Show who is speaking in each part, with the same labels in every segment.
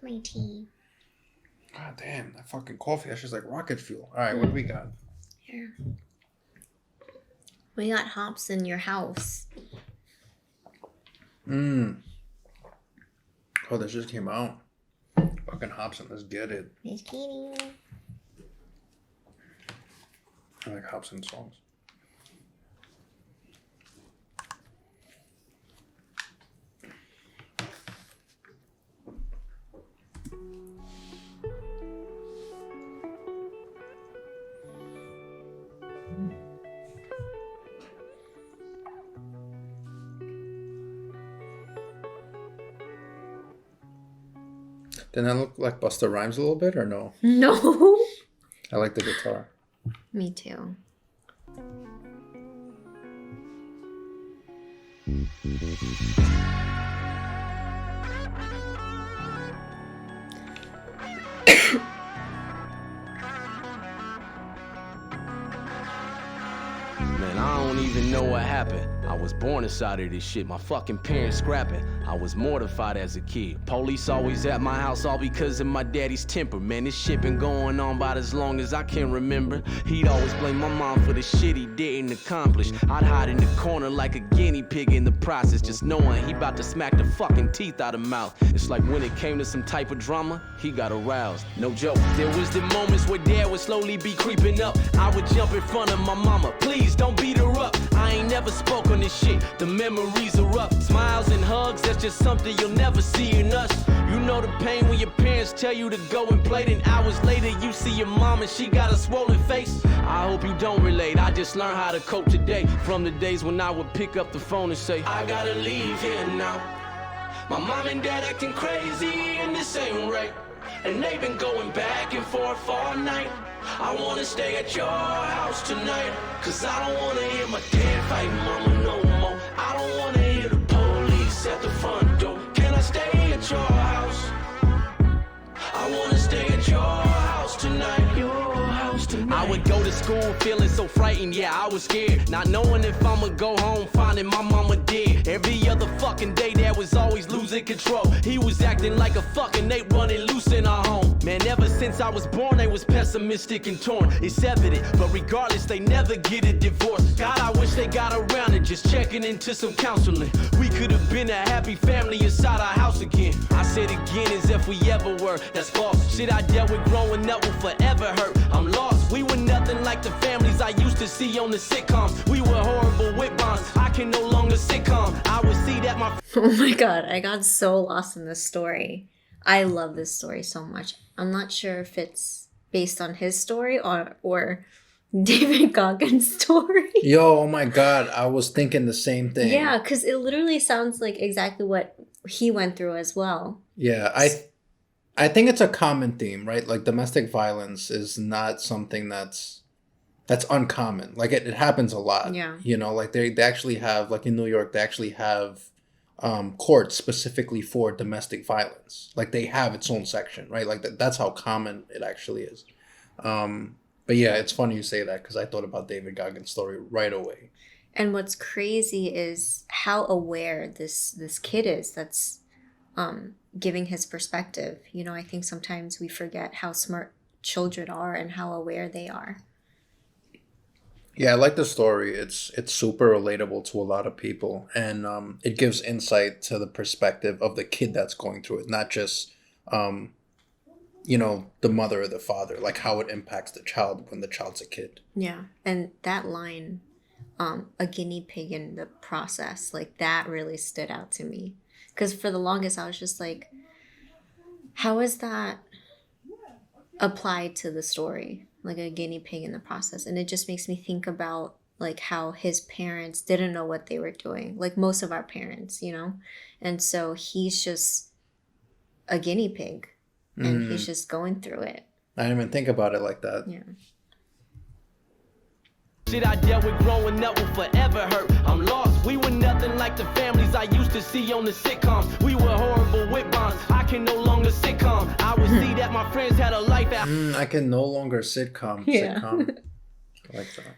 Speaker 1: my tea.
Speaker 2: God damn, that fucking coffee, that's just like rocket fuel. All right, what do we got?
Speaker 1: Here. We got Hopsin, your house.
Speaker 2: Oh, this just came out. Fucking Hopsin, let's get it.
Speaker 1: Just kidding.
Speaker 2: I like Hopsin songs. Didn't that look like Busta Rhymes a little bit, or no?
Speaker 1: No.
Speaker 2: I like the guitar.
Speaker 1: Me too.
Speaker 3: Man, I don't even know what happened. I was born inside of this shit, my fucking parents scrapping. I was mortified as a kid. Police always at my house, all because of my daddy's temper. Man, this shit been going on about as long as I can remember. He'd always blame my mom for the shit he didn't accomplish. I'd hide in the corner like a guinea pig in the process, just knowing he about to smack the fucking teeth out of mouth. It's like when it came to some type of drama, he got aroused. No joke, there was the moments where dad would slowly be creeping up. I would jump in front of my mama, please don't beat her up. I ain't never spoke on this shit, the memories are rough. Smiles and hugs, that's just something you'll never see in us. You know the pain when your parents tell you to go and play, then hours later you see your mom and she got a swollen face. I hope you don't relate, I just learned how to cope today. From the days when I would pick up the phone and say, I gotta leave here now. My mom and dad acting crazy and this ain't right. And they've been going back and forth all night. I wanna stay at your house tonight, cause I don't wanna hear my dad fight mama no more. I don't wanna hear the police at the front door. Can I stay at your house? I wanna stay at your house tonight. Your house tonight. I would go to school feeling so frightened, yeah, I was scared. Not knowing if I'ma go home finding my mama dead. Every other fucking day Dad was always losing control. He was acting like a fucking ape running loose in our home. Man, ever since I was born they was pessimistic and torn. It's evident, but regardless they never get a divorce. God, I wish they got around to just checking into some counseling. We could have been a happy family inside our house again. I said again as if we ever were, that's false. Shit I dealt with growing up will forever hurt. I'm lost, we were nothing like the families I used to see on the sitcoms. We were horrible with bonds, I can no longer sitcom. I would see that my...
Speaker 1: Oh my god, I got so lost in this story. I love this story so much. I'm not sure if it's based on his story or David Goggins' story.
Speaker 2: Yo, oh my god, I was thinking the same thing.
Speaker 1: Yeah, because it literally sounds like exactly what he went through as well.
Speaker 2: Yeah, I think it's a common theme, right? Like domestic violence is not something that's uncommon. Like it happens a lot.
Speaker 1: Yeah.
Speaker 2: You know, like they actually have, like in New York, they actually have courts specifically for domestic violence. Like they have its own section, right? Like that's how common it actually is. But yeah, it's funny you say that because I thought about David Goggins' story right away.
Speaker 1: And what's crazy is how aware this kid is that's giving his perspective. You know, I think sometimes we forget how smart children are and how aware they are.
Speaker 2: Yeah, I like the story. It's super relatable to a lot of people, and it gives insight to the perspective of the kid that's going through it, not just you know, the mother or the father, like how it impacts the child when the child's a kid.
Speaker 1: Yeah, and that line, a guinea pig in the process, like that really stood out to me, because for the longest I was just like, how is that applied to the story? Like a guinea pig in the process. And it just makes me think about like how his parents didn't know what they were doing, like most of our parents, you know. And so he's just a guinea pig and he's just going through it.
Speaker 2: I didn't even think about it like that.
Speaker 1: Yeah.
Speaker 3: Shit I dealt with growing up will forever hurt. I'm lost, we were nothing like the families I used to see on the sitcoms. We were horrible with bonds, I can no longer sitcom. I would see that my friends had a life out.
Speaker 2: I can no longer sitcom. I like that.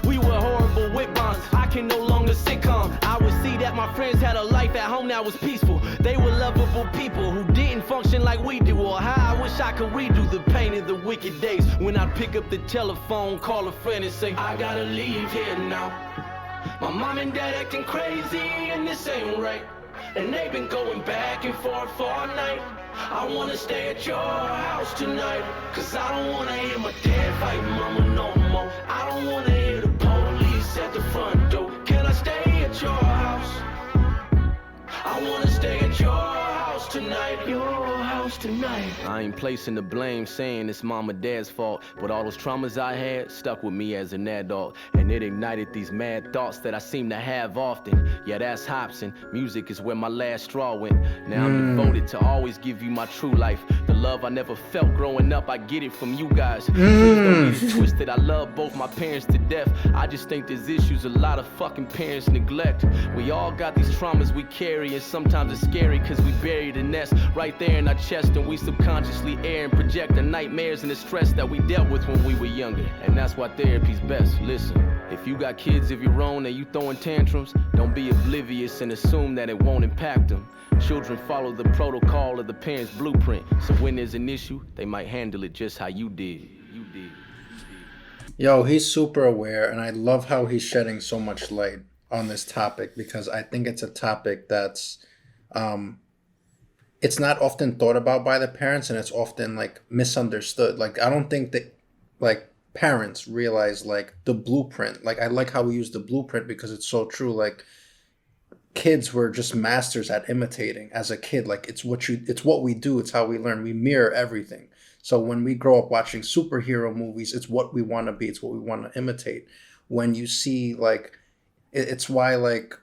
Speaker 3: We were horrible with bonds, I can no longer sitcom. I would see that my friends had a life at home that was peaceful. They were lovable people who didn't function like we do, or how I wish I could redo the pain of the wicked days when I'd pick up the telephone, call a friend and say, I gotta leave here now. My mom and dad acting crazy and this ain't right, and they've been going back and forth all night. I wanna stay at your house tonight, cause I don't wanna hear my dad fight mama no more. I don't wanna hear the police at the front door. Can I stay at your house? I wanna stay at your house tonight, your house tonight. I ain't placing the blame, saying it's mom or dad's fault, but all those traumas I had stuck with me as an adult, and it ignited these mad thoughts that I seem to have often. Yeah, that's Hopsin. Music is where my last straw went. Now I'm devoted to always give you my true life. The love I never felt growing up, I get it from you guys. Please don't get it twisted, I love both my parents to death. I just think there's issues a lot of fucking parents neglect. We all got these traumas we carry, and sometimes it's scary cause we bury the nest right there in our chest, and we subconsciously air and project the nightmares and the stress that we dealt with when we were younger. And that's why therapy's best. Listen, if you got kids of your own and you throwing tantrums, don't be oblivious and assume that it won't impact them. Children follow the protocol of the parents' blueprint, so when there's an issue, they might handle it just how you did.
Speaker 2: Yo, he's super aware, and I love how he's shedding so much light on this topic, because I think it's a topic that's it's not often thought about by the parents, and it's often like misunderstood. Like, I don't think that like parents realize like the blueprint. Like, I like how we use the blueprint because it's so true. Like, kids were just masters at imitating as a kid. Like, it's what we do, it's how we learn. We mirror everything. So when we grow up watching superhero movies, it's what we want to be, it's what we want to imitate. When you see like, it's why like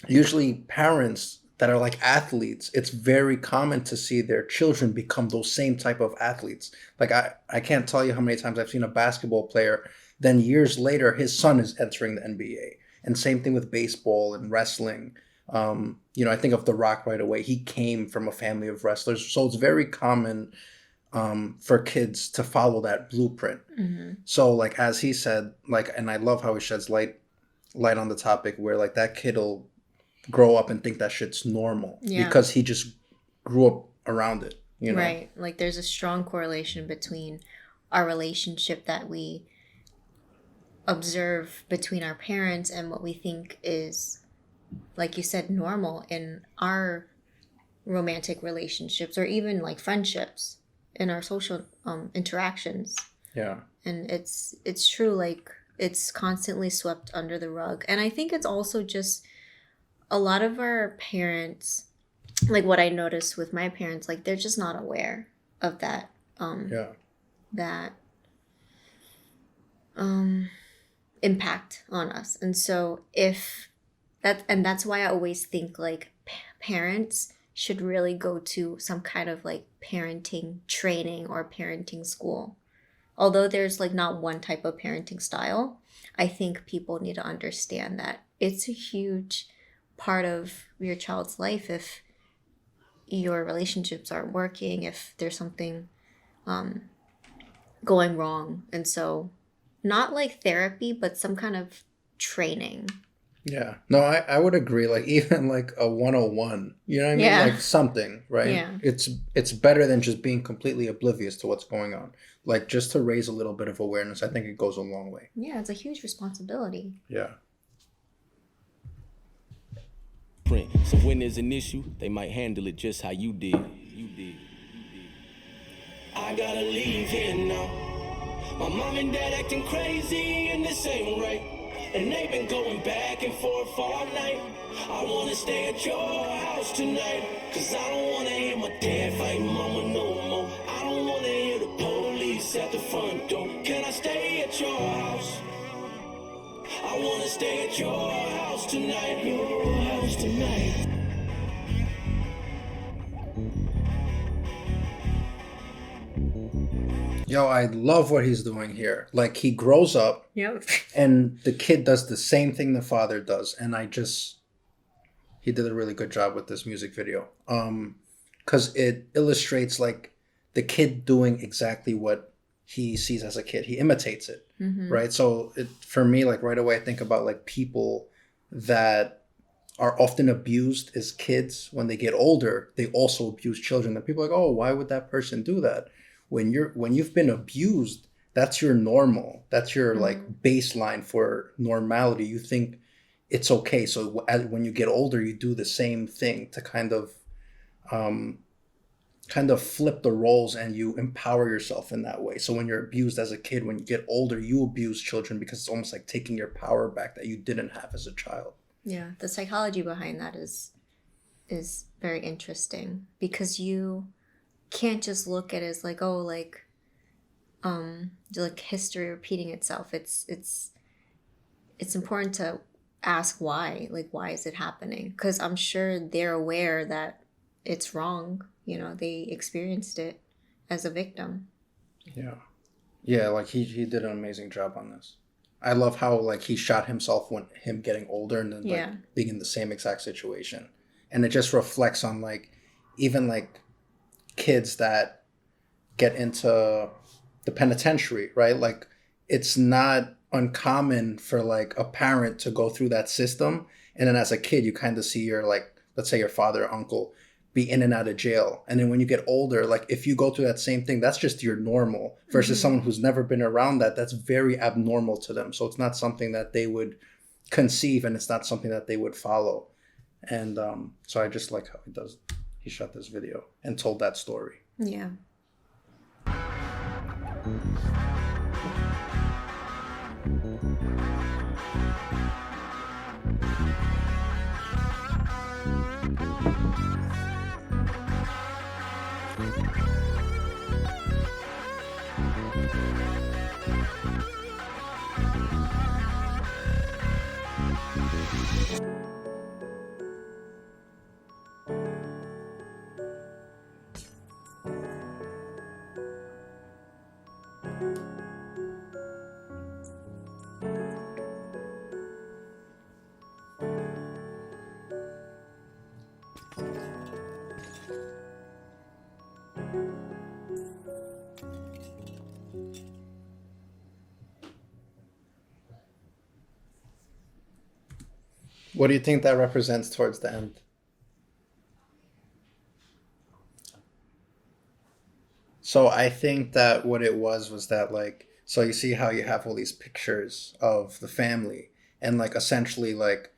Speaker 2: usually parents that are like athletes, it's very common to see their children become those same type of athletes. Like, I can't tell you how many times I've seen a basketball player, then years later his son is entering the NBA. And same thing with baseball and wrestling. I think of The Rock right away. He came from a family of wrestlers. So it's very common for kids to follow that blueprint. Mm-hmm. So like, as he said, like, and I love how he sheds light on the topic, where like that kid will grow up and think that shit's normal because he just grew up around it, you know?
Speaker 1: Right. Like, there's a strong correlation between our relationship that we observe between our parents and what we think is, like you said, normal in our romantic relationships, or even like friendships, in our social interactions.
Speaker 2: Yeah.
Speaker 1: And it's true, like, it's constantly swept under the rug. And I think it's also just a lot of our parents, like what I noticed with my parents, like, they're just not aware of that that impact on us. And so that's why I always think like parents should really go to some kind of like parenting training or parenting school. Although there's like not one type of parenting style, I think people need to understand that it's a huge part of your child's life if your relationships aren't working, if there's something going wrong. And so not like therapy, but some kind of training.
Speaker 2: Yeah. No, I would agree. Like, even like a 101, you know what I mean?
Speaker 1: Yeah.
Speaker 2: Like something, right?
Speaker 1: Yeah.
Speaker 2: It's better than just being completely oblivious to what's going on. Like, just to raise a little bit of awareness, I think it goes a long way.
Speaker 1: Yeah, it's a huge responsibility.
Speaker 2: Yeah.
Speaker 3: So when there's an issue, they might handle it just how you did. I gotta leave here now. My mom and dad acting crazy and this ain't right, and they've been going back and forth all night. I wanna stay at your house tonight, cause I don't wanna hear my dad fight mama no more. I don't wanna hear the police at the front door. Can I stay at your house? I wanna stay at your house tonight, your house tonight.
Speaker 2: Yo, I love what he's doing here. Like, he grows up,
Speaker 1: Yep.
Speaker 2: and the kid does the same thing the father does, and he did a really good job with this music video. Because it illustrates like the kid doing exactly what he sees as a kid. He imitates it, right? So for me, like right away, I think about like people that are often abused as kids, when they get older, they also abuse children. And people are like, oh, why would that person do that? When you've been abused, that's your normal. That's your like baseline for normality. You think it's okay. So when you get older, you do the same thing to um, kind of flip the roles, and you empower yourself in that way. So when you're abused as a kid, when you get older, you abuse children because it's almost like taking your power back that you didn't have as a child.
Speaker 1: Yeah, the psychology behind that is very interesting, because you can't just look at it as like, oh, like history repeating itself. It's important to ask why. Like, why is it happening? Because I'm sure they're aware that it's wrong. You know, they experienced it as a victim.
Speaker 2: Yeah. Yeah, like he did an amazing job on this. I love how like he shot himself when him getting older, and then like being in the same exact situation. And it just reflects on like even like kids that get into the penitentiary, right? Like it's not uncommon for like a parent to go through that system, and then as a kid you kind of see your like, let's say your father or uncle be in and out of jail, and then when you get older, like if you go through that same thing, that's just your normal, versus someone who's never been around that, that's very abnormal to them. So it's not something that they would conceive, and it's not something that they would follow. And so I just like how he shot this video and told that story.
Speaker 1: Yeah.
Speaker 2: What do you think that represents towards the end? So I think that what it was that like, so you see how you have all these pictures of the family, and like essentially like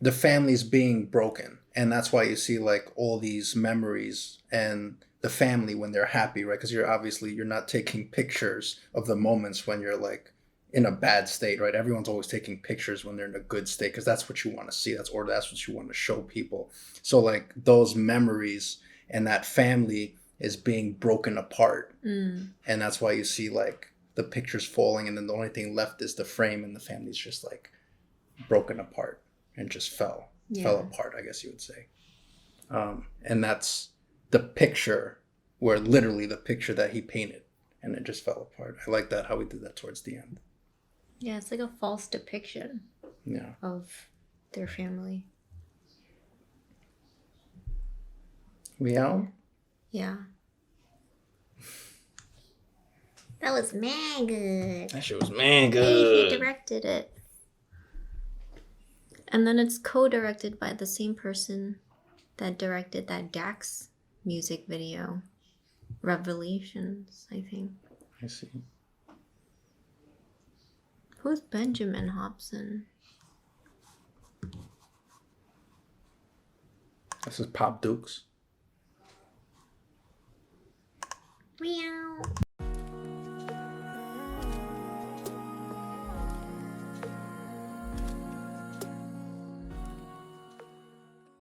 Speaker 2: the family's being broken, and that's why you see like all these memories and the family when they're happy, right? Because you're not taking pictures of the moments when you're like in a bad state, right? Everyone's always taking pictures when they're in a good state, because that's what you want to see. That's what you want to show people. So like those memories and that family is being broken apart, and that's why you see like the pictures falling, and then the only thing left is the frame, and the family's just like broken apart and just fell apart, I guess you would say. And that's the picture, where literally the picture that he painted, and it just fell apart. I like that, how he did that towards the end.
Speaker 1: Yeah, it's like a false depiction of their family.
Speaker 2: We out?
Speaker 1: Yeah. That was man good.
Speaker 2: That shit was man
Speaker 1: Hey, he directed it. And then it's co-directed by the same person that directed that Dax music video. Revelations, I think.
Speaker 2: I see.
Speaker 1: Who's Benjamin Hopsin?
Speaker 2: This is Pop Dukes.